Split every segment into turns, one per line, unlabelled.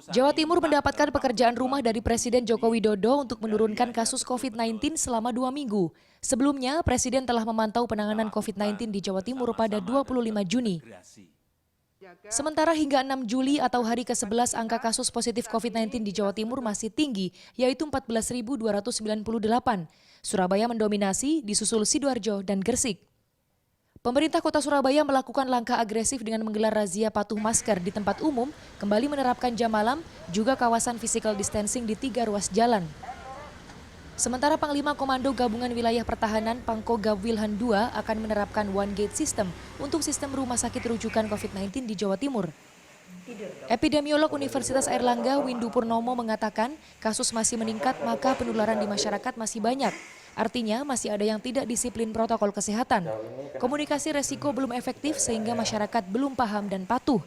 Jawa Timur mendapatkan pekerjaan rumah dari Presiden Joko Widodo untuk menurunkan kasus COVID-19 selama 2 minggu. Sebelumnya, Presiden telah memantau penanganan COVID-19 di Jawa Timur pada 25 Juni. Sementara hingga 6 Juli atau hari ke-11 angka kasus positif COVID-19 di Jawa Timur masih tinggi, yaitu 14.298. Surabaya mendominasi, disusul Sidoarjo dan Gresik. Pemerintah Kota Surabaya melakukan langkah agresif dengan menggelar razia patuh masker di tempat umum, kembali menerapkan jam malam, juga kawasan physical distancing di 3 ruas jalan. Sementara Panglima Komando Gabungan Wilayah Pertahanan Pangkogab Wilhan II akan menerapkan one gate system untuk sistem rumah sakit rujukan COVID-19 di Jawa Timur. Epidemiolog Universitas Airlangga Windu Purnomo mengatakan kasus masih meningkat maka penularan di masyarakat masih banyak. Artinya masih ada yang tidak disiplin protokol kesehatan. Komunikasi resiko belum efektif sehingga masyarakat belum paham dan patuh.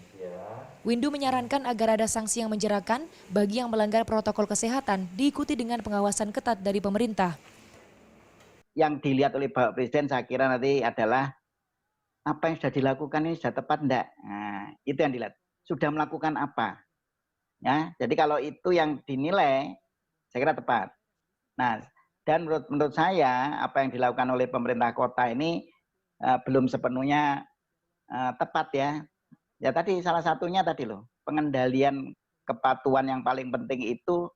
Windu menyarankan agar ada sanksi yang menjerakan bagi yang melanggar protokol kesehatan diikuti dengan pengawasan ketat dari pemerintah.
Yang dilihat oleh Bapak Presiden saya kira nanti adalah apa yang sudah dilakukan ini sudah tepat enggak? Nah, itu yang dilihat. Sudah melakukan apa? Ya, jadi kalau itu yang dinilai saya kira tepat. Nah, dan menurut saya apa yang dilakukan oleh pemerintah kota ini belum sepenuhnya tepat ya. Ya tadi salah satunya tadi loh, pengendalian kepatuhan yang paling penting itu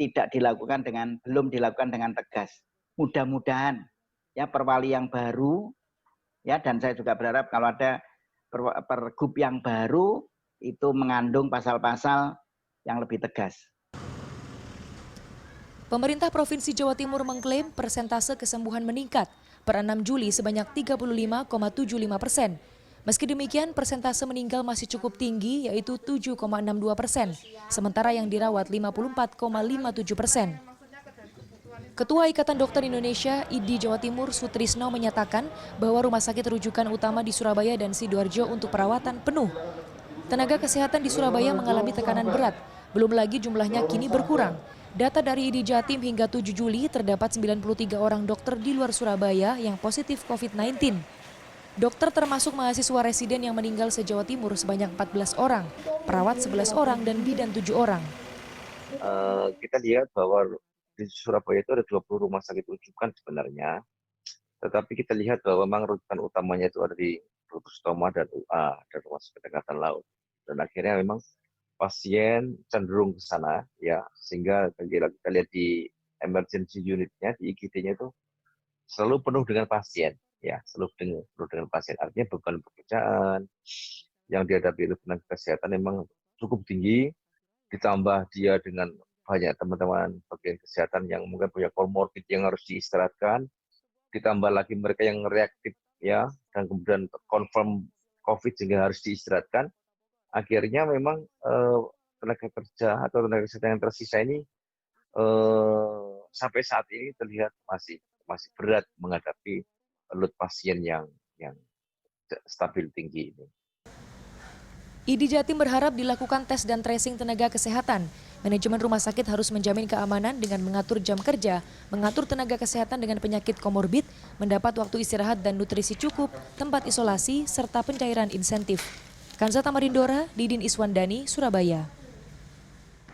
belum dilakukan dengan tegas. Mudah-mudahan ya perwali yang baru ya, dan saya juga berharap kalau ada pergub yang baru itu mengandung pasal-pasal yang lebih tegas.
Pemerintah Provinsi Jawa Timur mengklaim persentase kesembuhan meningkat per 6 Juli sebanyak 35,75%. Meski demikian, persentase meninggal masih cukup tinggi yaitu 7,62%, sementara yang dirawat 54,57%. Ketua Ikatan Dokter Indonesia (IDI) Jawa Timur Sutrisno menyatakan bahwa rumah sakit rujukan utama di Surabaya dan Sidoarjo untuk perawatan penuh. Tenaga kesehatan di Surabaya mengalami tekanan berat, belum lagi jumlahnya kini berkurang. Data dari IDI Jatim hingga 7 Juli terdapat 93 orang dokter di luar Surabaya yang positif COVID-19. Dokter termasuk mahasiswa residen yang meninggal se-Jawa Timur sebanyak 14 orang, perawat 11 orang, dan bidan 7 orang.
Kita lihat bahwa di Surabaya itu ada 20 rumah sakit rujukan sebenarnya, tetapi kita lihat bahwa memang rujukan utamanya itu ada di Dr. Stoma dan UA dan Rumah Sakit Angkatan Laut. Dan akhirnya memang pasien cenderung ke sana, ya, sehingga kita lihat di emergency unitnya, di IGD-nya itu selalu penuh dengan pasien, ya, selalu penuh dengan pasien. Artinya beban pekerjaan yang dihadapi oleh tenaga kesehatan memang cukup tinggi, ditambah dia dengan banyak teman-teman bagian kesehatan yang mungkin punya komorbid yang harus diistirahatkan, ditambah lagi mereka yang reaktif, ya, dan kemudian confirm COVID sehingga harus diistirahatkan. Akhirnya memang tenaga kerja atau tenaga kesehatan yang tersisa ini sampai saat ini terlihat masih berat menghadapi load pasien yang stabil tinggi ini.
IDI Jatim berharap dilakukan tes dan tracing tenaga kesehatan. Manajemen rumah sakit harus menjamin keamanan dengan mengatur jam kerja, mengatur tenaga kesehatan dengan penyakit komorbid, mendapat waktu istirahat dan nutrisi cukup, tempat isolasi, serta pencairan insentif. Kanza Tamarindora, Didin Iswandani, Surabaya.